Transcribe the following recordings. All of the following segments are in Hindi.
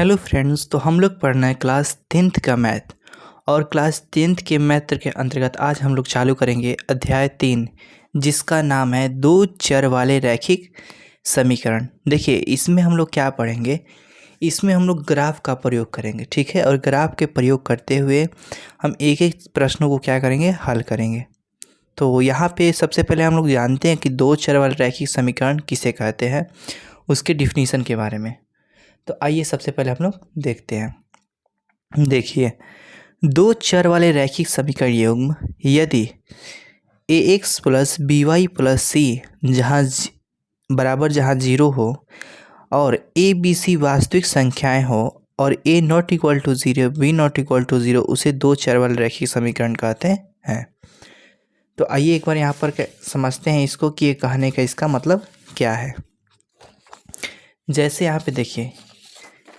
Hello friends. तो हम लोग पढ़ना है क्लास 10th का मैथ। और क्लास 10th के मैथ के अंतर्गत आज हम लोग चालू करेंगे अध्याय 3, जिसका नाम है दो चर वाले रैखिक समीकरण। देखिए इसमें हम लोग क्या पढ़ेंगे, इसमें हम लोग ग्राफ का प्रयोग करेंगे, ठीक है। और ग्राफ के प्रयोग करते हुए हम एक एक प्रश्नों को क्या करेंगे, हल करेंगे। तो यहाँ पे सबसे पहले हम लोग जानते हैं कि दो चर वाले रैखिक समीकरण किसे कहते हैं, उसके डिफिनीसन के बारे में। तो आइए सबसे पहले हम लोग देखते हैं। देखिए, दो चर वाले रैखिक समीकरण युग्म यदि ax plus B Y plus C जहाँ जीरो हो और ए बी सी वास्तविक संख्याएं हो और a not equal to zero B not equal to zero, उसे दो चर वाले रैखिक समीकरण कहते हैं। तो आइए एक बार यहाँ पर समझते हैं इसको कि ये कहने का इसका मतलब क्या है। जैसे यहाँ पे देखिए,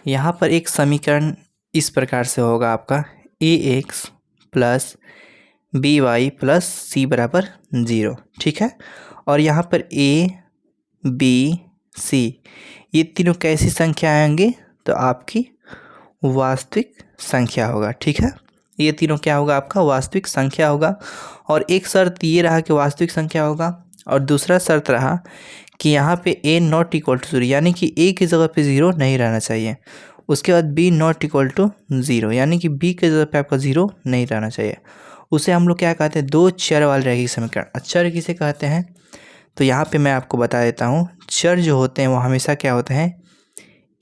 यहाँ पर एक समीकरण इस प्रकार से होगा आपका ax plus B Y plus C बराबर 0, ठीक है। और यहाँ पर a b c ये तीनों कैसी संख्या आएंगे, तो आपकी वास्तविक संख्या होगा, ठीक है। ये तीनों क्या होगा, आपका वास्तविक संख्या होगा। और एक शर्त ये रहा कि वास्तविक संख्या होगा, और दूसरा शर्त रहा कि यहाँ पे a नॉट इक्वल टू 0 यानी कि a की जगह पे 0 नहीं रहना चाहिए। उसके बाद b नॉट इक्वल टू 0 यानी कि b की जगह पे आपका 0 नहीं रहना चाहिए। उसे हम लोग क्या कहते हैं, दो चर वाले रैखिक समीकरण। चर किसे कहते हैं, तो यहाँ पे मैं आपको बता देता हूँ। चर जो होते हैं वो हमेशा क्या होते हैं,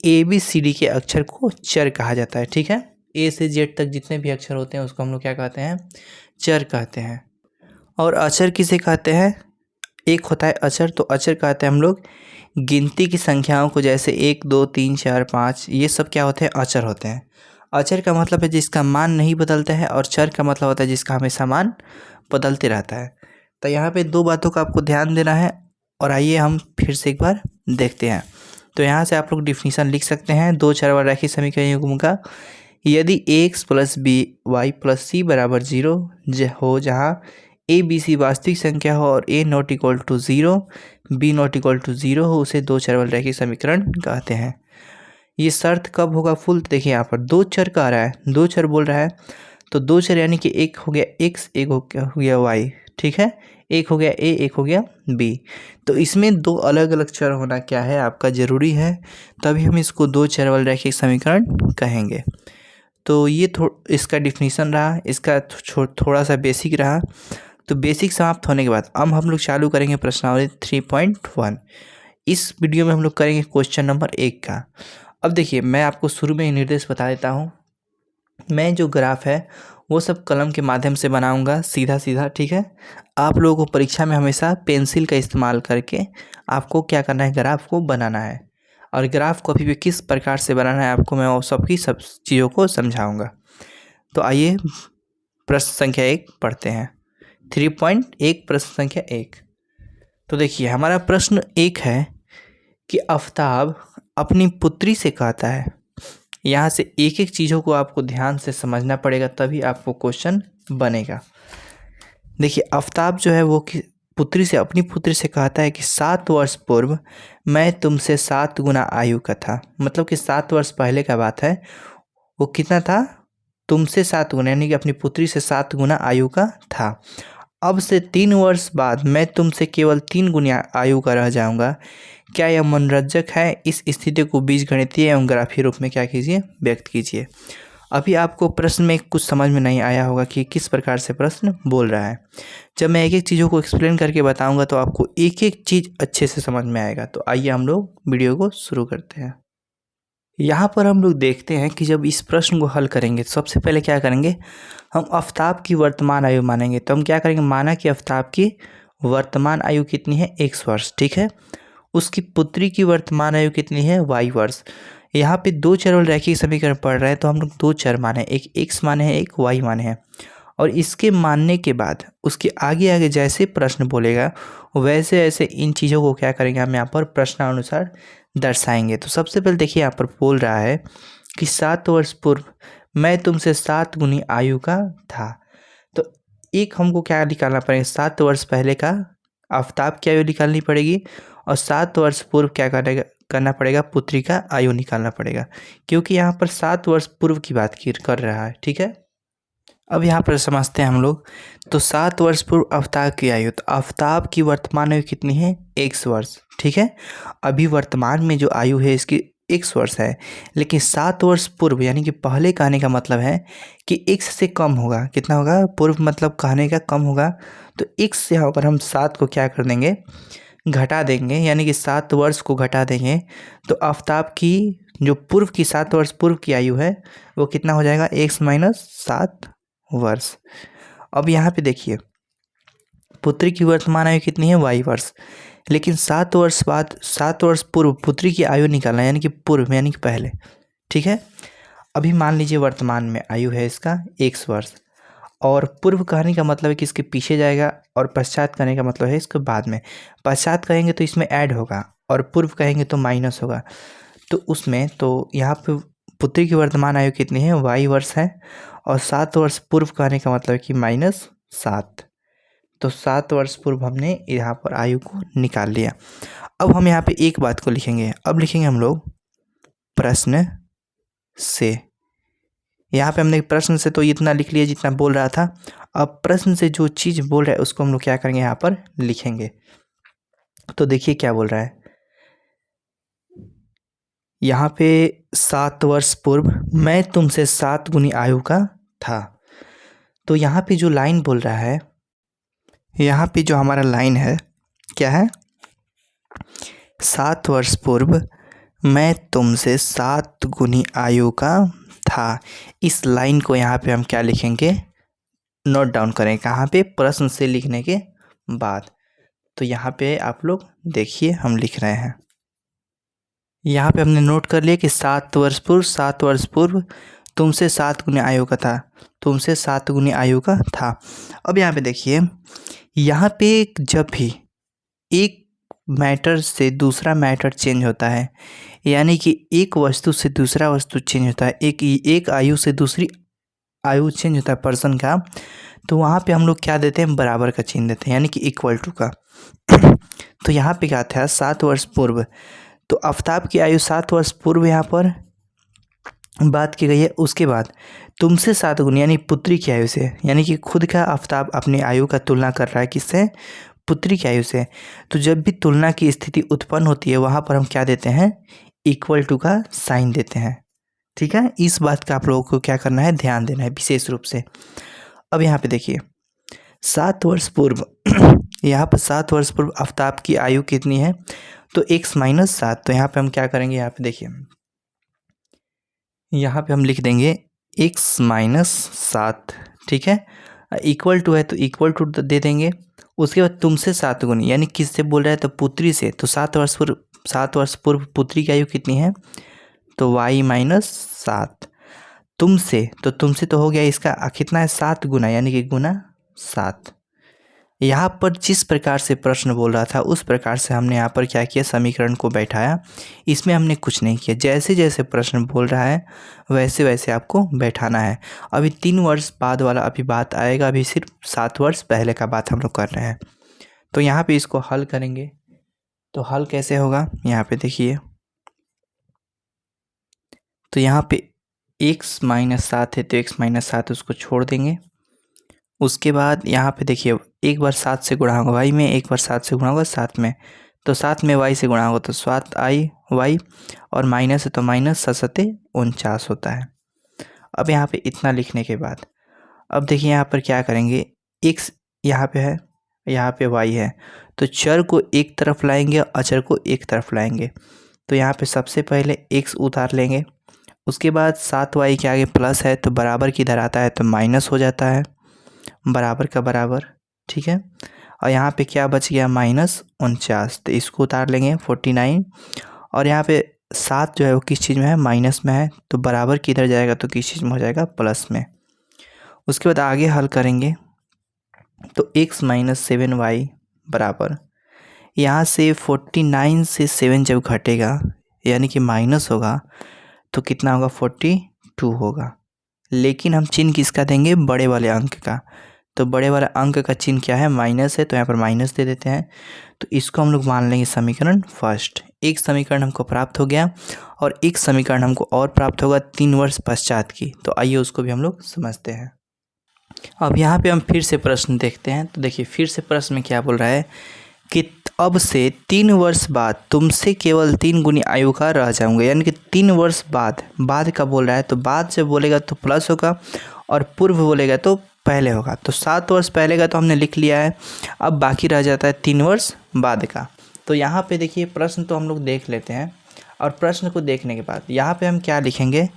ए बी सी डी के अक्षर को चर कहा जाता है, ठीक है। ए से जेड तक जितने भी अक्षर होते हैं उसको हम लोग क्या कहते हैं, चर कहते हैं। और अचर किसे कहते हैं, एक होता है अचर, तो अचर कहते हैं हम लोग गिनती की संख्याओं को, जैसे 1 2 3 4 5, ये सब क्या होते हैं, अचर होते हैं। अचर का मतलब है जिसका मान नहीं बदलता है, और चर का मतलब होता है जिसका हमेशा मान बदलते रहता है। तो यहाँ पे दो बातों का आपको ध्यान देना है। और आइए हम फिर से एक बार देखते हैं। तो यहाँ से आप लोग डिफिनीसन लिख सकते हैं दो चर वाले रैखिक समीकरण युग्म का। यदि ax plus B Y plus C बराबर 0 हो, जहाँ ए बी सी वास्तविक संख्या हो और a not equal to 0 b not equal to 0 हो, उसे दो चर वाले रैखिक समीकरण कहते हैं। ये शर्त कब होगा फुल, देखिए यहाँ पर दो चर कह रहा है, दो चर बोल रहा है, तो दो चर यानी कि एक हो गया x, एक हो गया y, ठीक है। एक हो गया a, एक हो गया b। तो इसमें दो अलग अलग चर होना क्या है, आपका ज़रूरी है, तभी हम इसको दो चर वाले रैखिक समीकरण कहेंगे। तो ये इसका डिफिनीसन रहा, इसका थोड़ा सा बेसिक रहा। तो बेसिक समाप्त होने के बाद अब हम लोग चालू करेंगे प्रश्नावली 3.1। इस वीडियो में हम लोग करेंगे क्वेश्चन नंबर 1 का। अब देखिए, मैं आपको शुरू में ही निर्देश बता देता हूँ। मैं जो ग्राफ है वो सब कलम के माध्यम से बनाऊंगा, सीधा सीधा, ठीक है। आप लोगों को परीक्षा में हमेशा पेंसिल का इस्तेमाल करके आपको क्या करना है, ग्राफ को बनाना है। और ग्राफ को अभी भी किस प्रकार से बनाना है आपको मैं वो सब चीज़ों को समझाऊंगा। तो आइए प्रश्न संख्या 1 पढ़ते हैं। 3.1 प्रश्न संख्या 1। तो देखिए हमारा प्रश्न 1 है कि आफताब अपनी पुत्री से कहता है। यहाँ से एक एक चीज़ों को आपको ध्यान से समझना पड़ेगा, तभी आपको क्वेश्चन बनेगा। देखिए आफताब जो है वो पुत्री से, अपनी पुत्री से कहता है कि 7 वर्ष पूर्व मैं तुमसे 7 गुना आयु का था। मतलब कि 7 वर्ष पहले का बात है, वो कितना था, तुमसे 7 गुना, यानी कि अपनी पुत्री से 7 गुना आयु का था। अब से 3 वर्ष बाद मैं तुमसे केवल 3 गुना आयु का रह जाऊंगा। क्या यह मनोरंजक है, इस स्थिति को बीजगणितीय एवं ग्राफीय रूप में क्या कीजिए, व्यक्त कीजिए। अभी आपको प्रश्न में कुछ समझ में नहीं आया होगा कि किस प्रकार से प्रश्न बोल रहा है। जब मैं एक एक चीज़ों को एक्सप्लेन करके बताऊंगा तो आपको एक एक चीज़ अच्छे से समझ में आएगा। तो आइए हम लोग वीडियो को शुरू करते हैं। यहाँ पर हम लोग देखते हैं कि जब इस प्रश्न को हल करेंगे तो सबसे पहले क्या करेंगे, हम आफताब की वर्तमान आयु मानेंगे। तो हम क्या करेंगे, माना कि आफताब की वर्तमान आयु कितनी है, 1 वर्ष, ठीक है। उसकी पुत्री की वर्तमान आयु कितनी है, y वर्ष। यहाँ पे दो चर वाले रैखिक समीकरण पढ़ रहे हैं, तो हम लोग दो चर माने, एक x माने हैं, एक y माने हैं। और इसके मानने के बाद उसके आगे आगे जैसे प्रश्न बोलेगा वैसे ऐसे इन चीज़ों को क्या करेंगे, हम यहाँ पर प्रश्नानुसार दर्शाएंगे। तो सबसे पहले देखिए यहाँ पर बोल रहा है कि 7 वर्ष पूर्व मैं तुमसे 7 गुनी आयु का था। तो एक हमको क्या निकालना पड़ेगा, 7 वर्ष पहले का आफताब की आयु निकालनी पड़ेगी, और 7 वर्ष पूर्व क्या करेगा, करना पड़ेगा, पुत्री का आयु निकालना पड़ेगा, क्योंकि यहाँ पर 7 वर्ष पूर्व की बात कर रहा है। ठीक है, अब यहाँ पर समझते हैं हम लोग। तो 7 वर्ष पूर्व आफ्ताब की आयु, तो आफ्ताब की वर्तमान आयु कितनी है? 1 वर्ष। ठीक है, अभी वर्तमान में जो आयु है इसकी 1 वर्ष है, लेकिन 7 वर्ष पूर्व यानी कि पहले कहने का मतलब है कि 1 से कम होगा। कितना होगा? पूर्व मतलब कहने का कम होगा, तो 1 से यहाँ पर हम 7 को क्या कर देंगे? घटा देंगे, यानी कि 7 वर्ष को घटा देंगे, तो आफ्ताब की जो पूर्व की 7 वर्ष पूर्व की आयु है वो कितना हो जाएगा? 1 माइनस 7 वर्ष। अब यहाँ पे देखिए, पुत्री की वर्तमान आयु कितनी है? y वर्ष, लेकिन 7 वर्ष बाद 7 वर्ष पूर्व पुत्री की आयु निकालना, यानी कि पूर्व यानी कि पहले। ठीक है, अभी मान लीजिए वर्तमान में आयु है इसका 1 वर्ष, और पूर्व कहने का मतलब है कि इसके पीछे जाएगा, और पश्चात कहने का मतलब है इसके बाद में। पश्चात कहेंगे तो इसमें ऐड होगा, और पूर्व कहेंगे तो माइनस होगा, तो उसमें तो यहाँ पे पुत्री की वर्तमान आयु कितनी है? y वर्ष है, और 7 वर्ष पूर्व कहने का मतलब है कि -7, तो 7 वर्ष पूर्व हमने यहाँ पर आयु को निकाल लिया। अब हम यहाँ पे एक बात को लिखेंगे, अब लिखेंगे हम लोग प्रश्न से। यहाँ पे हमने प्रश्न से तो इतना लिख लिया जितना बोल रहा था, अब प्रश्न से जो चीज़ बोल रहा है उसको हम लोग क्या करेंगे? यहाँ पर लिखेंगे। तो देखिए क्या बोल रहा है यहाँ पे, 7 वर्ष पूर्व मैं तुमसे 7 गुनी आयु का था। तो यहाँ पे जो लाइन बोल रहा है, यहाँ पे जो हमारा लाइन है क्या है? 7 वर्ष पूर्व मैं तुमसे 7 गुनी आयु का था। इस लाइन को यहाँ पे हम क्या लिखेंगे? नोट डाउन करें। कहाँ पे? प्रश्न से लिखने के बाद। तो यहाँ पे आप लोग देखिए हम लिख रहे हैं, यहाँ पे हमने नोट कर लिया कि 7 वर्ष पूर्व, 7 वर्ष पूर्व तुमसे 7 गुनी आयु का था, तुमसे 7 गुनी आयु का था। अब यहाँ पे देखिए, यहाँ पे जब भी एक मैटर से दूसरा मैटर चेंज होता है, यानी कि एक वस्तु से दूसरा वस्तु चेंज होता है, एक आयु से दूसरी आयु चेंज होता है पर्सन का, तो वहाँ पे हम लोग क्या देते हैं? बराबर का चिन्ह देते हैं, यानी कि इक्वल टू का। तो यहाँ पे क्या था? 7 वर्ष पूर्व, तो आफ्ताब की आयु 7 वर्ष पूर्व यहाँ पर बात की गई है। उसके बाद तुमसे 7 गुनी यानी पुत्री की आयु से, यानी कि खुद का आफ्ताब अपनी आयु का तुलना कर रहा है किससे? पुत्री की आयु से। तो जब भी तुलना की स्थिति उत्पन्न होती है वहाँ पर हम क्या देते हैं? इक्वल टू का साइन देते हैं। ठीक है, इस बात का आप लोगों को क्या करना है? ध्यान देना है विशेष रूप से। अब यहाँ पे देखिए 7 वर्ष पूर्व यहाँ पर 7 वर्ष पूर्व आफ्ताब की आयु कितनी है? तो 1 माइनस 7। तो यहाँ पे हम क्या करेंगे? यहाँ पे देखिए, यहाँ पे हम लिख देंगे 1 माइनस 7। ठीक है, इक्वल टू है तो इक्वल टू दे देंगे। उसके बाद तुमसे 7 गुनी, यानी किससे बोल रहा है? तो पुत्री से। तो 7 वर्ष पूर्व पुत्री की आयु कितनी है? तो y माइनस 7। तुमसे, तो तुमसे तो हो गया इसका कितना है? 7 गुना, यानी कि गुना 7। यहाँ पर जिस प्रकार से प्रश्न बोल रहा था उस प्रकार से हमने यहाँ पर क्या किया? समीकरण को बैठाया। इसमें हमने कुछ नहीं किया, जैसे जैसे प्रश्न बोल रहा है वैसे वैसे आपको बैठाना है। अभी 3 वर्ष बाद वाला अभी बात आएगा, अभी सिर्फ 7 वर्ष पहले का बात हम लोग कर रहे हैं। तो यहाँ पे इसको हल करेंगे, तो हल कैसे होगा? यहाँ पे देखिए, तो यहाँ पे 1 माइनस 7 है, तो 1 माइनस 7 उसको छोड़ देंगे। उसके बाद यहाँ पे देखिए, एक बार 7 से गुणा होगा y में, एक बार 7 से गुणा होगा 7 में, तो 7 में y से गुणा होगा तो 7i y, और माइनस है तो माइनस 7 49 होता है। अब यहाँ पे इतना लिखने के बाद अब देखिए यहाँ पर क्या करेंगे? x यहाँ पे है, यहाँ पे y है, तो चर को एक तरफ लाएंगे और अचर को एक तरफ लाएंगे। तो यहाँ पे सबसे पहले x उतार लेंगे, उसके बाद 7y के आगे प्लस है तो बराबर की इधर आता है तो माइनस हो जाता है, बराबर का बराबर। ठीक है, और यहाँ पे क्या बच गया? -49, तो इसको उतार लेंगे 49, और यहाँ पे 7 जो है वो किस चीज़ में है? माइनस में है, तो बराबर किधर जाएगा? तो किस चीज़ में हो जाएगा? प्लस में। उसके बाद आगे हल करेंगे तो x माइनस 7y बराबर, यहाँ से 49 से 7 जब घटेगा यानी कि माइनस होगा तो कितना होगा? 42 होगा, लेकिन हम चिन्ह किसका देंगे? बड़े वाले अंक का। तो बड़े वाला अंक का चिन्ह क्या है, माइनस है, तो यहाँ पर माइनस दे देते हैं। तो इसको हम लोग मान लेंगे समीकरण फर्स्ट। एक समीकरण हमको प्राप्त हो गया और एक समीकरण हमको और प्राप्त होगा 3 वर्ष पश्चात की। तो आइए उसको भी हम लोग समझते हैं। अब यहाँ पे हम फिर से प्रश्न देखते हैं। तो देखिए फिर से प्रश्न में क्या बोल रहा है कि अब से 3 वर्ष बाद तुमसे केवल 3 गुनी आयु का रह जाऊंगा, यानी कि 3 वर्ष बाद का बोल रहा है। तो बाद जब बोलेगा तो प्लस होगा और पूर्व बोलेगा तो पहले होगा। तो 7 वर्ष पहले का तो हमने लिख लिया है, अब बाकी रह जाता है 3 वर्ष बाद का। तो यहाँ पे देखिए प्रश्न तो हम लोग देख लेते हैं और प्रश्न को देखने के बाद यहाँ पे हम क्या लिखेंगे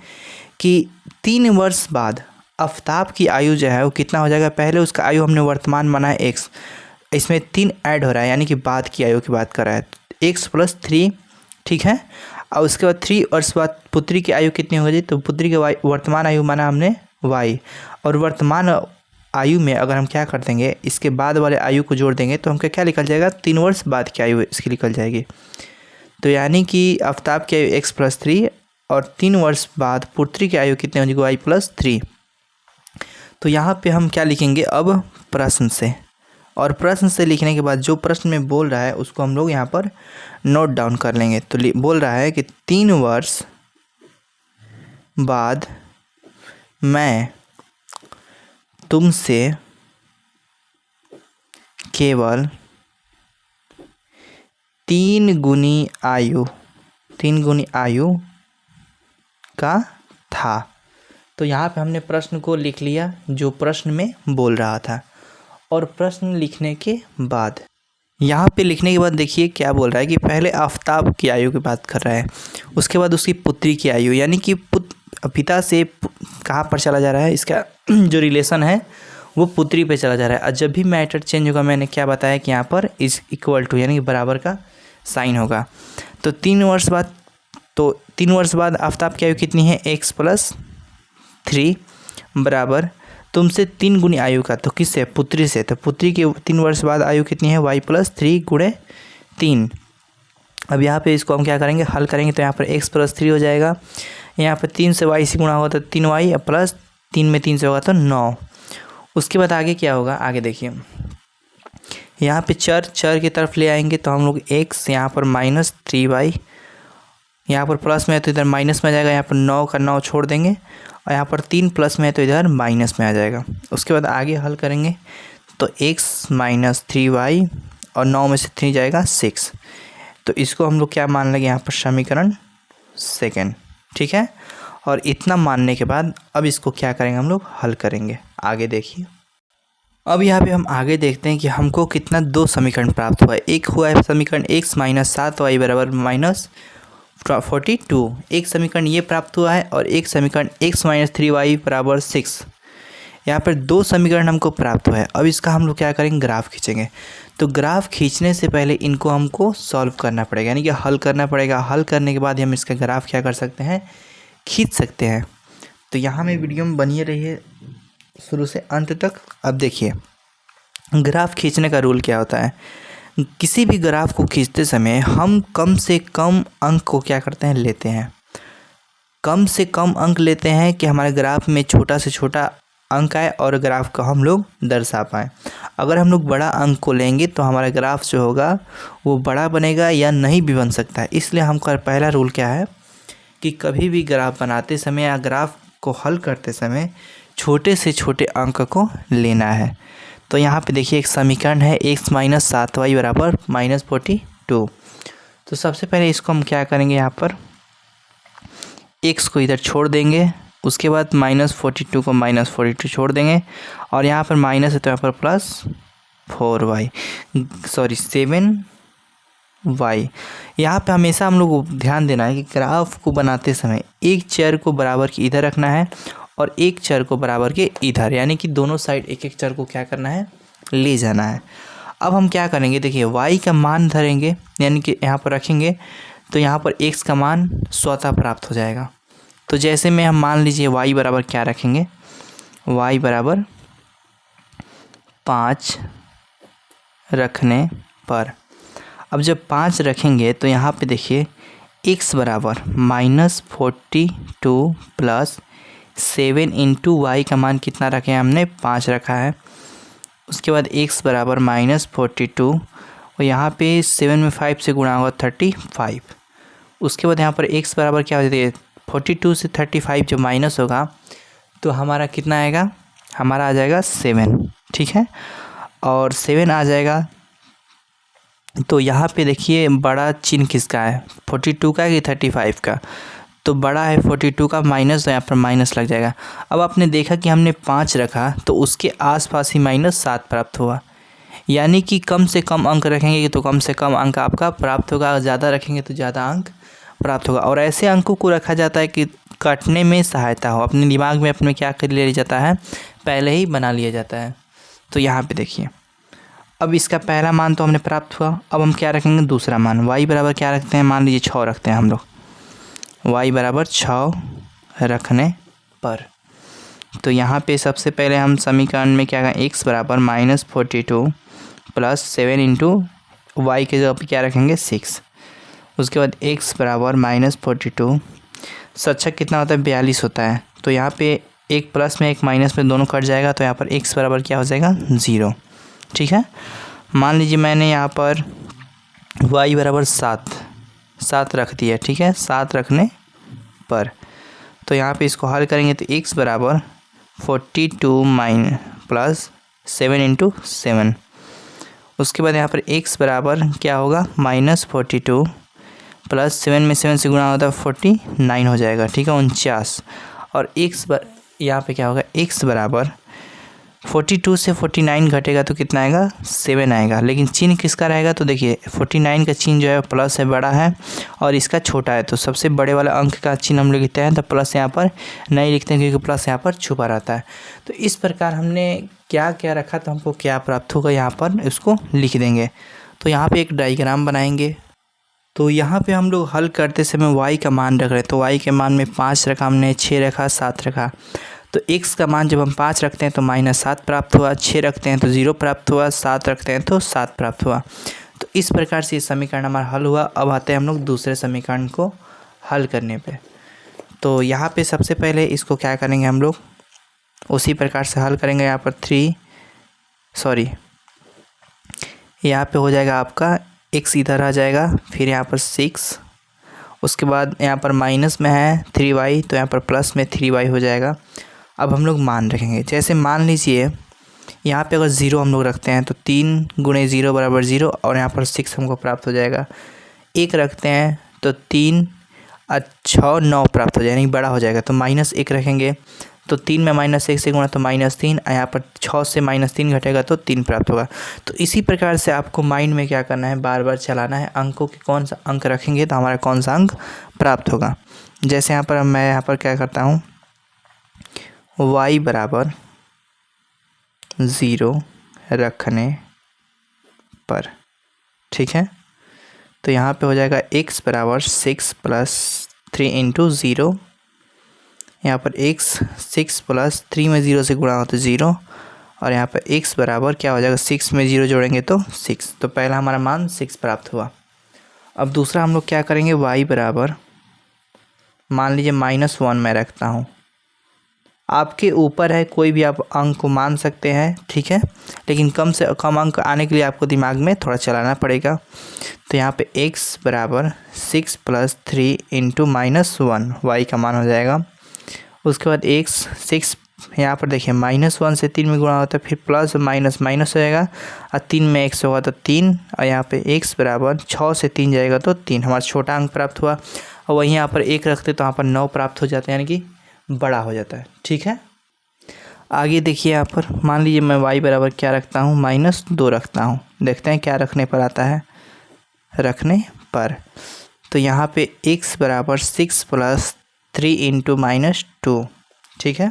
कि 3 वर्ष बाद आफ्ताब की आयु जो है वो कितना हो जाएगा। पहले उसका आयु हमने वर्तमान माना है x, इसमें 3 ऐड हो रहा है यानी कि बाद की आयु की बात कर रहा है, x + 3, ठीक है। और उसके बाद 3 वर्ष बाद पुत्री की आयु कितनी हो गई, तो पुत्री की वर्तमान आयु माना हमने y, और वर्तमान आयु में अगर हम क्या कर देंगे इसके बाद वाले आयु को जोड़ देंगे तो हमको क्या निकल जाएगा, 3 वर्ष बाद की आयु इसकी निकल जाएगी। तो यानी कि आफ्ताब की आयु x + 3 और 3 वर्ष बाद पुत्री की आयु कितनी हो जाएगी, y + 3। तो यहाँ पे हम क्या लिखेंगे अब प्रश्न से, और प्रश्न से लिखने के बाद जो प्रश्न में बोल रहा है उसको हम लोग यहाँ पर नोट डाउन कर लेंगे। तो बोल रहा है कि 3 वर्ष बाद मैं तुमसे केवल 3 गुनी आयु का था। तो यहाँ पे हमने प्रश्न को लिख लिया जो प्रश्न में बोल रहा था। और प्रश्न लिखने के बाद यहाँ पे लिखने के बाद देखिए क्या बोल रहा है कि पहले आफ्ताब की आयु की बात कर रहा है, उसके बाद उसकी पुत्री की आयु, यानी कि पिता से कहाँ पर चला जा रहा है, इसका जो रिलेशन है वो पुत्री पे चला जा रहा है। और जब भी मैटर चेंज होगा मैंने क्या बताया कि यहाँ पर इज इक्वल टू यानी कि बराबर का साइन होगा। तो 3 वर्ष बाद आफ्ताब की आयु कितनी है, x + 3 बराबर तुमसे 3 गुनी आयु का, तो किससे, पुत्री से। तो पुत्री की 3 वर्ष बाद आयु कितनी है, y + 3 × 3। अब यहाँ पे इसको हम क्या करेंगे, हल करेंगे। तो यहाँ पर x + 3 हो जाएगा, यहाँ पर 3 से y से गुणा होगा तो 3y प्लस 3 में 3 से होगा तो 9। उसके बाद आगे क्या होगा, आगे देखिए यहाँ पे चर की तरफ ले आएंगे तो हम लोग x यहाँ पर -3y, यहाँ पर प्लस में है तो इधर माइनस में आ जाएगा, यहाँ पर 9 का 9 छोड़ देंगे और यहाँ पर 3 प्लस में है तो इधर माइनस में आ जाएगा। उसके बाद आगे हल करेंगे तो x - 3y और 9 में से 3 जाएगा 6। तो इसको हम लोग क्या मान लेंगे यहाँ पर, समीकरण सेकेंड, ठीक है। और इतना मानने के बाद अब इसको क्या करेंगे, हम लोग हल करेंगे। आगे देखिए अब यहाँ पे हम आगे देखते हैं कि हमको कितना 2 समीकरण प्राप्त हुआ है। एक हुआ है समीकरण x - 7y = -42, एक समीकरण ये प्राप्त हुआ है, और एक समीकरण x - 3y = 6। यहाँ पर 2 समीकरण हमको प्राप्त हुआ है। अब इसका हम लोग क्या करेंगे, ग्राफ खींचेंगे। तो ग्राफ खींचने से पहले इनको हमको सॉल्व करना पड़ेगा, यानी कि हल करना पड़ेगा। हल करने के बाद हम इसका ग्राफ क्या कर सकते हैं, खींच सकते हैं। तो यहाँ में वीडियो में बनिए रहिए शुरू से अंत तक। अब देखिए ग्राफ खींचने का रूल क्या होता है, किसी भी ग्राफ को खींचते समय हम कम से कम अंक को क्या करते हैं, लेते हैं। कम से कम अंक लेते हैं कि हमारे ग्राफ में छोटा से छोटा अंक आए और ग्राफ को हम लोग दर्शा पाएँ। अगर हम लोग बड़ा अंक को लेंगे तो हमारा ग्राफ जो होगा वो बड़ा बनेगा या नहीं भी बन सकता है। इसलिए हमका पहला रूल क्या है कि कभी भी ग्राफ बनाते समय या ग्राफ को हल करते समय छोटे से छोटे अंक को लेना है। तो यहाँ पे देखिए एक समीकरण है x - 7y = -42। तो सबसे पहले इसको हम क्या करेंगे, यहाँ पर x को इधर छोड़ देंगे, उसके बाद -42 को -42 छोड़ देंगे, और यहाँ पर माइनस है तो यहाँ पर +7y। यहाँ पे हमेशा हम लोग को ध्यान देना है कि ग्राफ को बनाते समय एक चर को बराबर के इधर रखना है और एक चर को बराबर के इधर, यानी कि दोनों साइड एक एक चर को क्या करना है, ले जाना है। अब हम क्या करेंगे, देखिए y का मान धरेंगे, यानी कि यहाँ पर रखेंगे तो यहाँ पर x का मान स्वतः प्राप्त हो जाएगा। तो जैसे में हम मान लीजिए y बराबर क्या रखेंगे, y बराबर 5 रखने पर, अब जब 5 रखेंगे तो यहाँ पे देखिए x बराबर -42 + 7 × y का मान कितना रखे हैं हमने, 5 रखा है। उसके बाद x बराबर -42 और यहाँ पे 7 में 5 से गुणा होगा 35। उसके बाद यहाँ पर x बराबर क्या हो जाती है 42 से 35 जो माइनस होगा तो हमारा कितना आएगा, हमारा आ जाएगा 7, ठीक है। और 7 आ जाएगा तो यहाँ पे देखिए बड़ा चिन्ह किसका है, 42 का कि 35 का, तो बड़ा है 42 का माइनस, तो यहाँ पर माइनस लग जाएगा। अब आपने देखा कि हमने 5 रखा तो उसके आसपास ही -7 प्राप्त हुआ, यानी कि कम से कम अंक रखेंगे तो कम से कम अंक आपका प्राप्त होगा, ज़्यादा रखेंगे तो ज़्यादा अंक प्राप्त होगा। और ऐसे अंकों को रखा जाता है कि काटने में सहायता हो, अपने दिमाग में अपने क्या कर लिया जाता है, पहले ही बना लिया जाता है। तो यहाँ पे देखिए अब इसका पहला मान तो हमने प्राप्त हुआ, अब हम क्या रखेंगे दूसरा मान, y बराबर क्या रखते हैं, मान लीजिए 6 रखते हैं हम लोग, y बराबर 6 रखने पर। तो यहाँ पे सबसे पहले हम समीकरण में क्या करें, x बराबर -42 प्लस 7 इंटू वाई के जगह पे क्या रखेंगे 6। उसके बाद x बराबर -42 सच्चक कितना होता है 42 होता है, तो यहाँ पे एक प्लस में एक माइनस में दोनों कट जाएगा, तो यहाँ पर x बराबर क्या हो जाएगा 0, ठीक है। मान लीजिए मैंने यहाँ पर y बराबर 7 रख दिया, ठीक है, 7 रखने पर। तो यहाँ पे इसको हल करेंगे तो x बराबर 42 प्लस 7 इंटू 7। उसके बाद यहाँ पर x बराबर क्या होगा -42 प्लस 7 में 7 से गुणा होता है 49 हो जाएगा, ठीक है, 49। और यहाँ पे क्या होगा x बराबर 42 से 49 घटेगा तो कितना आएगा 7 आएगा, लेकिन चिन्ह किसका रहेगा, तो देखिए 49 का चिन्ह जो है प्लस है, बड़ा है, और इसका छोटा है, तो सबसे बड़े वाला अंक का चिन्ह हम लोग लिखते हैं, तो प्लस यहाँ पर नहीं लिखते हैं क्योंकि प्लस यहाँ पर छुपा रहता है। तो इस प्रकार हमने क्या क्या रखा तो हमको क्या प्राप्त होगा यहाँ पर इसको लिख देंगे। तो यहाँ पर एक डायग्राम बनाएंगे। तो यहाँ पे हम लोग हल करते समय y का मान रख रहे हैं, तो y के मान में 5 रखा हमने, 6 रखा, 7 रखा। तो x का मान जब हम 5 रखते हैं तो -7 प्राप्त हुआ, 6 रखते हैं तो 0 प्राप्त हुआ, 7 रखते हैं तो 7 प्राप्त हुआ। तो इस प्रकार से ये समीकरण हमारा हल हुआ। अब आते हैं हम लोग दूसरे समीकरण को हल करने पे। तो यहाँ पे सबसे पहले इसको क्या करेंगे हम लोग उसी प्रकार से हल करेंगे। यहाँ पर यहाँ पे हो जाएगा आपका x इधर आ जाएगा, फिर यहाँ पर 6, उसके बाद यहाँ पर माइनस में है 3y तो यहाँ पर प्लस में 3y हो जाएगा। अब हम लोग मान रखेंगे, जैसे मान लीजिए यहाँ पे अगर 0 हम लोग रखते हैं तो 3 गुणे 0 बराबर 0 और यहाँ पर 6 हमको प्राप्त हो जाएगा। 1 रखते हैं तो 3 और 6 9 प्राप्त हो जाएगा, यानी बड़ा हो जाएगा, तो -1 रखेंगे तो 3 में -1 से गुणा तो -3, यहाँ पर 6 से -3 घटेगा तो 3 प्राप्त होगा। तो इसी प्रकार से आपको माइंड में क्या करना है, बार बार चलाना है, अंकों के कौन सा अंक रखेंगे तो हमारा कौन सा अंक प्राप्त होगा। जैसे यहाँ पर मैं यहाँ पर क्या करता हूँ, y बराबर 0 रखने पर, ठीक है। तो यहाँ पे हो जाएगा x बराबर 6 प्लस 3 इंटू 0, यहाँ पर x 6 प्लस 3 में 0 से गुणा हो तो 0, और यहाँ पर x बराबर क्या हो जाएगा 6 में 0 जोड़ेंगे तो 6। तो पहला हमारा मान 6 प्राप्त हुआ। अब दूसरा हम लोग क्या करेंगे, y बराबर मान लीजिए -1 मैं रखता हूँ, आपके ऊपर है, कोई भी आप अंक को मान सकते हैं, ठीक है, लेकिन कम से कम अंक आने के लिए आपको दिमाग में थोड़ा चलाना पड़ेगा। तो यहाँ पे x बराबर 6 प्लस 3 इंटू -1 y का मान हो जाएगा। उसके बाद x 6 यहाँ पर देखिए -1 से 3 में गुणा होता है, फिर प्लस माइनस माइनस हो जाएगा, और 3 में x होगा तो 3, और यहाँ पे x बराबर 6 से 3 जाएगा तो 3, हमारा छोटा अंक प्राप्त हुआ। और वहीं यहाँ पर 1 रखते तो यहाँ पर 9 प्राप्त हो जाता है, यानी कि बड़ा हो जाता है, ठीक है। आगे देखिए यहाँ पर मान लीजिए मैं y बराबर क्या रखता हूँ, -2 रखता हूँ। देखते हैं क्या रखने पर आता है, रखने पर। तो यहाँ पे x बराबर 6 प्लस 3 इंटू -2, ठीक है।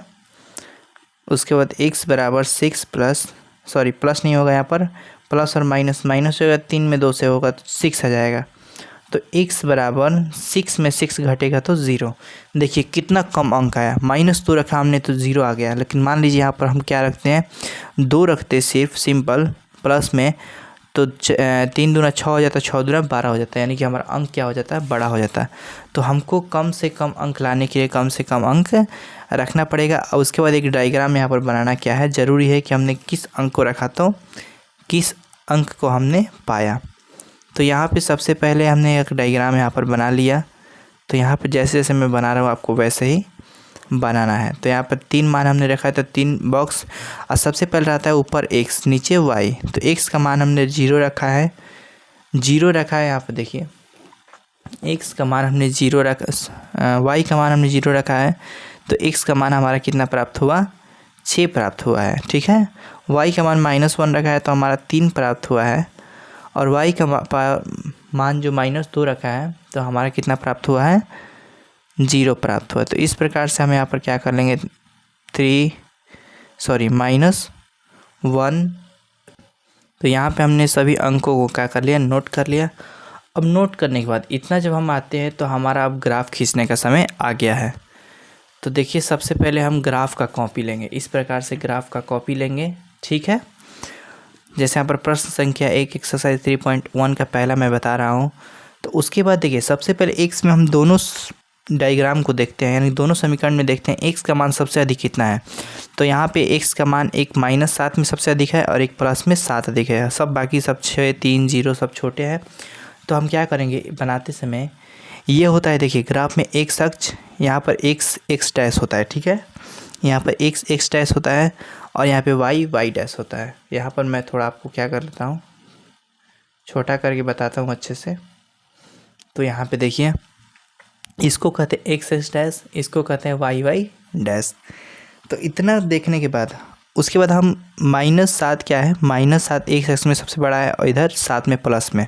उसके बाद x बराबर 6 प्लस प्लस नहीं होगा, यहाँ पर प्लस और माइनस माइनस होगा, 3 में 2 से होगा तो 6 आ जाएगा। तो x बराबर 6 में 6 घटेगा तो 0। देखिए कितना कम अंक आया, -2 रखा हमने तो 0 आ गया। लेकिन मान लीजिए यहाँ पर हम क्या रखते हैं, 2 रखते सिर्फ सिंपल, प्लस में तो 3 दूना 6 हो जाता है, 6 दूना 12 हो जाता है, यानी कि हमारा अंक क्या हो जाता है, बड़ा हो जाता है। तो हमको कम से कम अंक लाने के लिए कम से कम अंक रखना पड़ेगा। और उसके बाद एक डायग्राम यहाँ पर बनाना क्या है ज़रूरी है कि हमने किस अंक को रखा तो किस अंक को हमने पाया। तो यहाँ पे सबसे पहले हमने एक डायग्राम यहाँ पर बना लिया। तो यहाँ पर जैसे जैसे मैं बना रहा हूँ आपको वैसे ही बनाना है। तो यहाँ पर 3 मान हमने रखा है, तो 3 बॉक्स। और सबसे पहले रहता है ऊपर x, नीचे y। तो x का मान हमने 0 रखा है, 0 रखा है। यहाँ पर देखिए x का मान हमने 0 रखा, y का मान हमने 0 रखा है। तो x का मान हमारा कितना प्राप्त हुआ, 6 प्राप्त हुआ है, ठीक है। y का मान -1 रखा है तो हमारा 3 प्राप्त हुआ है। और y का मान जो -2 रखा है तो हमारा कितना प्राप्त हुआ है, 0 प्राप्त हुआ। तो इस प्रकार से हम यहाँ पर क्या कर लेंगे, -1। तो यहाँ पे हमने सभी अंकों को क्या कर लिया, नोट कर लिया। अब नोट करने के बाद इतना जब हम आते हैं तो हमारा अब ग्राफ खींचने का समय आ गया है। तो देखिए सबसे पहले हम ग्राफ का कॉपी लेंगे, इस प्रकार से ग्राफ का कॉपी लेंगे, ठीक है। जैसे यहाँ पर प्रश्न संख्या 1 एक्सरसाइज 3.1 का पहला मैं बता रहा हूँ। तो उसके बाद देखिए सबसे पहले एक्स में हम दोनों डायग्राम को देखते हैं, यानी दोनों समीकरण में देखते हैं एक्स का मान सबसे अधिक कितना है। तो यहाँ पे एक्स का मान एक -7 में सबसे अधिक है और एक प्लस में 7 अधिक है। सब बाकी सब 6, 3, 0 सब छोटे हैं। तो हम क्या करेंगे बनाते समय, ये होता है देखिए ग्राफ में एक्स अक्ष, यहाँ पर एक्स डैश होता है, ठीक है। यहाँ पर एक्स डैश होता है और यहाँ पे वाई डैश होता है। यहाँ पर मैं थोड़ा आपको क्या कर लेता हूँ, छोटा करके बताता हूँ अच्छे से। तो यहाँ पे देखिए इसको कहते हैं एक्स डैश, इसको कहते हैं वाई डैश। तो इतना देखने के बाद उसके बाद हम -7 क्या है, -7 एक्स एक्स में सबसे बड़ा है और इधर 7 में प्लस में।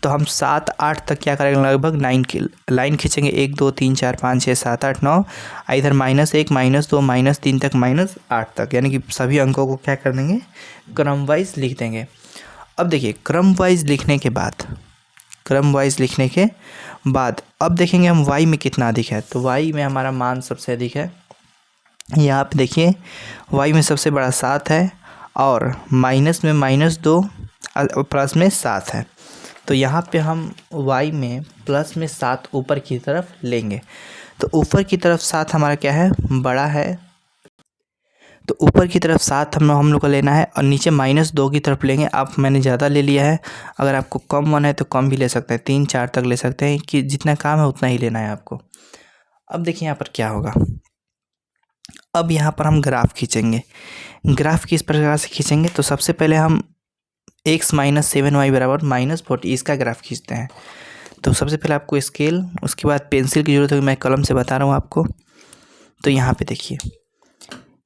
तो हम 7, 8 तक क्या करेंगे, लगभग 9 की लाइन खींचेंगे, 1, 2, 3, 4, 5, 6, 7, 8, 9। इधर -1, -2, -3 तक -8 तक, यानी कि सभी अंकों को क्या कर देंगे, क्रम वाइज लिख देंगे। अब देखिए क्रम वाइज लिखने के बाद अब देखेंगे हम y में कितना अधिक है। तो y में हमारा मान सबसे अधिक है। यहाँ पे देखिए y में सबसे बड़ा 7 है और माइनस में -2 प्लस में 7 है। तो यहाँ पे हम y में प्लस में 7 ऊपर की तरफ लेंगे। तो ऊपर की तरफ 7 हमारा क्या है, बड़ा है। तो ऊपर की तरफ 7 हम लोग को लेना है और नीचे -2 की तरफ लेंगे। आप मैंने ज़्यादा ले लिया है, अगर आपको कम मन है तो कम भी ले सकते हैं, 3, 4 तक ले सकते हैं, कि जितना काम है उतना ही लेना है आपको। अब देखिए यहाँ पर क्या होगा, अब यहाँ पर हम ग्राफ खींचेंगे। ग्राफ किस प्रकार से खींचेंगे, तो सबसे पहले हम x - 7y = -40 इसका ग्राफ खींचते हैं। तो सबसे पहले आपको स्केल, उसके बाद पेंसिल की ज़रूरत होगी, मैं कलम से बता रहा हूँ आपको। तो यहाँ पे देखिए,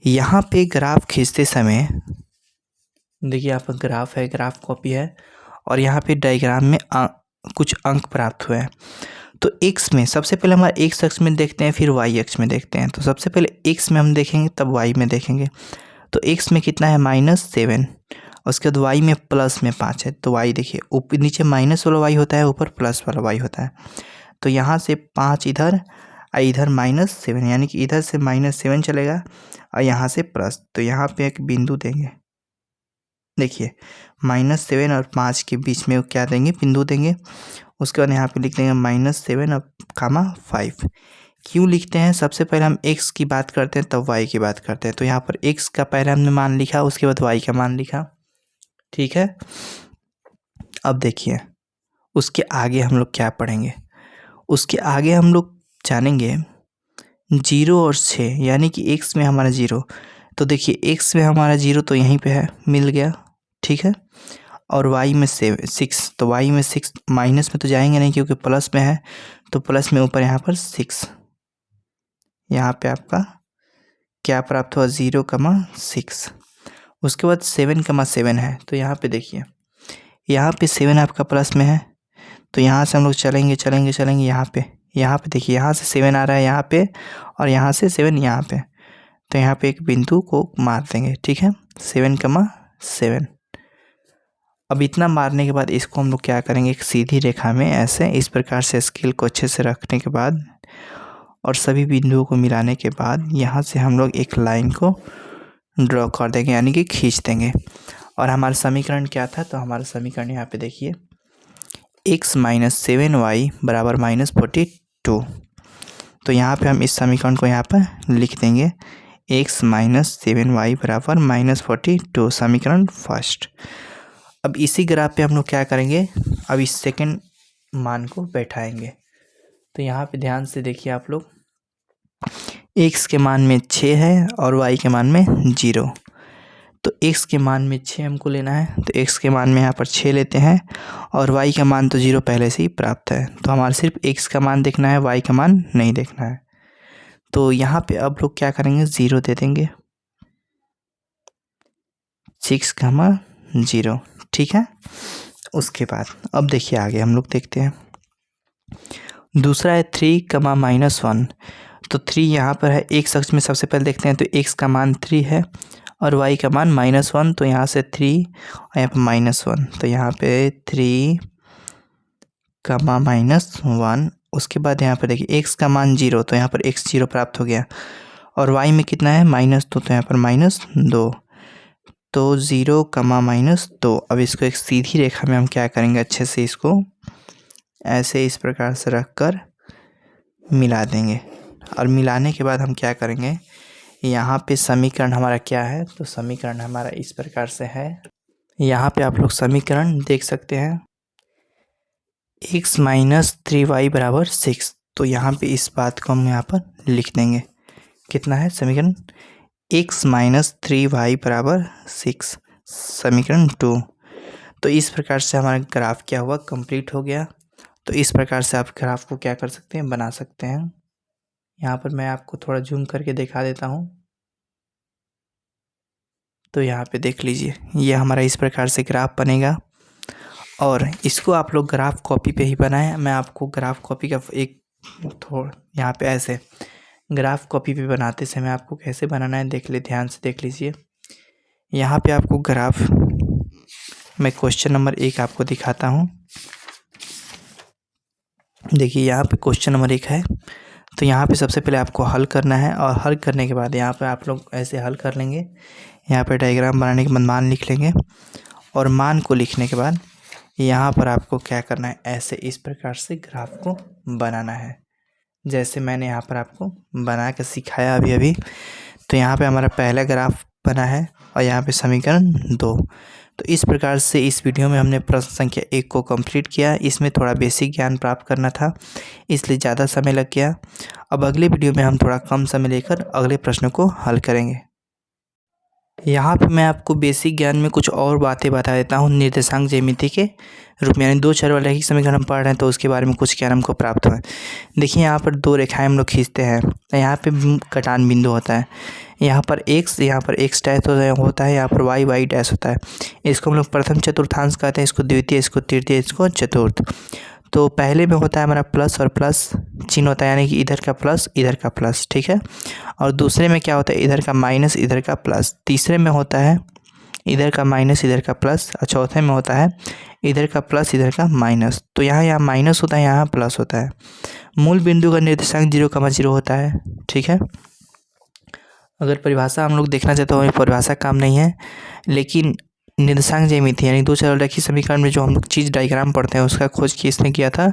यहाँ पे ग्राफ खींचते समय देखिए यहाँ पर ग्राफ है, ग्राफ कॉपी है और यहाँ पे डायग्राम में कुछ अंक प्राप्त हुए हैं। तो x में सबसे पहले हमारे x अक्ष में देखते हैं, फिर y अक्ष में देखते हैं। तो सबसे पहले x में हम देखेंगे तब y में देखेंगे। तो x में कितना है, -7, उसके बाद y में प्लस में 5 है। तो y देखिए ऊपर नीचे माइनस वाला y होता है, ऊपर प्लस वाला y होता है। तो यहाँ से 5 इधर और इधर -7, यानी कि इधर से -7 चलेगा और यहाँ से प्लस। तो यहाँ पे एक बिंदु देंगे, देखिए -7 और 5 के बीच में क्या देंगे, बिंदु देंगे। उसके बाद यहाँ पे लिख देंगे -7 और 5। क्यों लिखते हैं, सबसे पहले हम x की बात करते हैं तब y की बात करते हैं। तो यहाँ पर x का पहले हमने मान लिखा, उसके बाद y का मान लिखा, ठीक है। अब देखिए उसके आगे हम लोग क्या पढ़ेंगे, उसके आगे हम लोग जानेंगे 0 और 6, यानी कि x में हमारा 0। तो देखिए x में हमारा 0 तो यहीं पे है, मिल गया, ठीक है। और y में 6, तो y में 6 माइनस में तो जाएंगे नहीं क्योंकि प्लस में है। तो प्लस में ऊपर यहाँ पर 6, यहाँ पे आपका क्या प्राप्त हुआ, 0,6। उसके बाद 7,7 है। तो यहाँ पे देखिए, यहाँ पे 7 आपका प्लस में है। तो यहाँ से हम लोग चलेंगे यहाँ पे देखिए, यहाँ से 7 आ रहा है यहाँ पे और यहाँ से 7 यहाँ पे। तो यहाँ पे एक बिंदु को मार देंगे, ठीक है, 7,7। अब इतना मारने के बाद इसको हम लोग क्या करेंगे, एक सीधी रेखा में ऐसे इस प्रकार से स्केल को अच्छे से रखने के बाद और सभी बिंदुओं को मिलाने के बाद यहाँ से हम लोग एक लाइन को ड्रॉ कर देंगे, यानी कि खींच देंगे। और हमारा समीकरण क्या था, तो हमारा समीकरण यहाँ पे देखिए x माइनस 7y बराबर -42। तो यहाँ पे हम इस समीकरण को यहाँ पर लिख देंगे x माइनस 7y बराबर -42, समीकरण फर्स्ट। अब इसी ग्राफ पे हम लोग क्या करेंगे, अब इस सेकंड मान को बैठाएंगे। तो यहाँ पे ध्यान से देखिए आप लोग, x के मान में 6 है और y के मान में 0। तो x के मान में 6 हमको लेना है, तो x के मान में यहाँ पर 6 लेते हैं और y का मान तो 0 पहले से ही प्राप्त है। तो हमारा सिर्फ x का मान देखना है, y का मान नहीं देखना है। तो यहाँ पे अब लोग क्या करेंगे, 0 दे देंगे, 6,0, ठीक है। उसके बाद अब देखिए आगे हम लोग देखते हैं, दूसरा है 3,-1। तो 3 यहाँ पर है, एक अक्ष में सबसे पहले देखते हैं। तो x का मान 3 है और y का मान -1, तो यहाँ से 3 और यहाँ पर -1, तो यहाँ पे 3,-1। उसके बाद यहाँ पर देखिए x का मान 0, तो यहाँ पर x 0 प्राप्त हो गया और y में कितना है -2, तो यहाँ पर -2, तो 0,-2। अब इसको एक सीधी रेखा में हम क्या करेंगे, अच्छे से इसको ऐसे इस प्रकार से रख कर मिला देंगे। और मिलाने के बाद हम क्या करेंगे, यहाँ पे समीकरण हमारा क्या है, तो समीकरण हमारा इस प्रकार से है। यहाँ पे आप लोग समीकरण देख सकते हैं, x माइनस 3y बराबर 6। तो यहाँ पे इस बात को हम यहाँ पर लिख देंगे, कितना है समीकरण, x माइनस 3y बराबर 6, समीकरण 2। तो इस प्रकार से हमारा ग्राफ क्या हुआ, कंप्लीट हो गया। तो इस प्रकार से आप ग्राफ को क्या कर सकते हैं, बना सकते हैं। यहाँ पर मैं आपको थोड़ा जूम करके दिखा देता हूँ। तो यहाँ पे देख लीजिए, ये हमारा इस प्रकार से ग्राफ बनेगा और इसको आप लोग ग्राफ कॉपी पे ही बनाएं। मैं आपको ग्राफ कॉपी का एक थोड़ा यहाँ पे ऐसे ग्राफ कॉपी पे बनाते समय आपको कैसे बनाना है देख ले, ध्यान से देख लीजिए। यहाँ पे आपको ग्राफ, मैं क्वेश्चन नंबर 1 आपको दिखाता हूँ। देखिए यहाँ पे क्वेश्चन नंबर 1 है। तो यहाँ पे सबसे पहले आपको हल करना है और हल करने के बाद यहाँ पे आप लोग ऐसे हल कर लेंगे। यहाँ पे डायग्राम बनाने के बाद मान लिख लेंगे और मान को लिखने के बाद यहाँ पर आपको क्या करना है, ऐसे इस प्रकार से ग्राफ को बनाना है, जैसे मैंने यहाँ पर आपको बना के सिखाया अभी। तो यहाँ पे हमारा पहला ग्राफ बना है और यहाँ पे समीकरण 2। तो इस प्रकार से इस वीडियो में हमने प्रश्न संख्या 1 को कंप्लीट किया। इसमें थोड़ा बेसिक ज्ञान प्राप्त करना था, इसलिए ज़्यादा समय लग गया। अब अगले वीडियो में हम थोड़ा कम समय लेकर अगले प्रश्न को हल करेंगे। यहाँ पे मैं आपको बेसिक ज्ञान में कुछ और बातें बता देता हूँ। निर्देशांक ज्यामिति के रूप में, यानी 2 चर वाले रैखिक समीकरण हम पढ़ रहे हैं, तो उसके बारे में कुछ ज्ञान हमको प्राप्त हुआ है। देखिए यहाँ पर 2 रेखाएं हम लोग खींचते हैं, यहाँ पे कटान बिंदु होता है, यहाँ पर x, यहाँ पर x डैश होता है, यहाँ पर y डैश होता है। इसको हम लोग प्रथम चतुर्थांश कहते हैं, इसको द्वितीय, इसको तृतीय, इसको चतुर्थ। तो पहले में होता है हमारा प्लस और प्लस चिन्ह होता है, यानी कि इधर का प्लस इधर का प्लस, ठीक है। और दूसरे में क्या होता है, इधर का माइनस इधर का प्लस। तीसरे में होता है इधर का माइनस इधर का प्लस और चौथे में होता है इधर का प्लस इधर का माइनस। तो यहाँ माइनस होता है, यहाँ प्लस होता है। मूल बिंदु का निर्देशांक 0,0 होता है, ठीक है। अगर परिभाषा हम लोग देखना चाहते हो, परिभाषा काम नहीं है, लेकिन निर्देशांक ज्यामिति यानी 2 चर रैखिक समीकरण में जो हम लोग चीज़ डायग्राम पढ़ते हैं उसका खोज किसने किया था,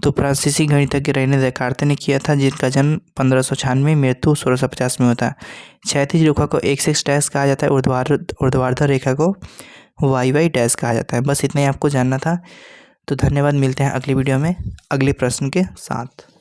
तो फ्रांसीसी गणितज्ञ रेने देकार्ते ने किया था, जिनका जन्म 1596, मृत्यु 1650 में होता है। क्षैतिज रेखा को x डैश कहा जाता है, ऊर्ध्वाधर रेखा को y डैश कहा जाता है। बस इतना ही आपको जानना था। तो धन्यवाद, मिलते हैं अगली वीडियो में अगले प्रश्न के साथ।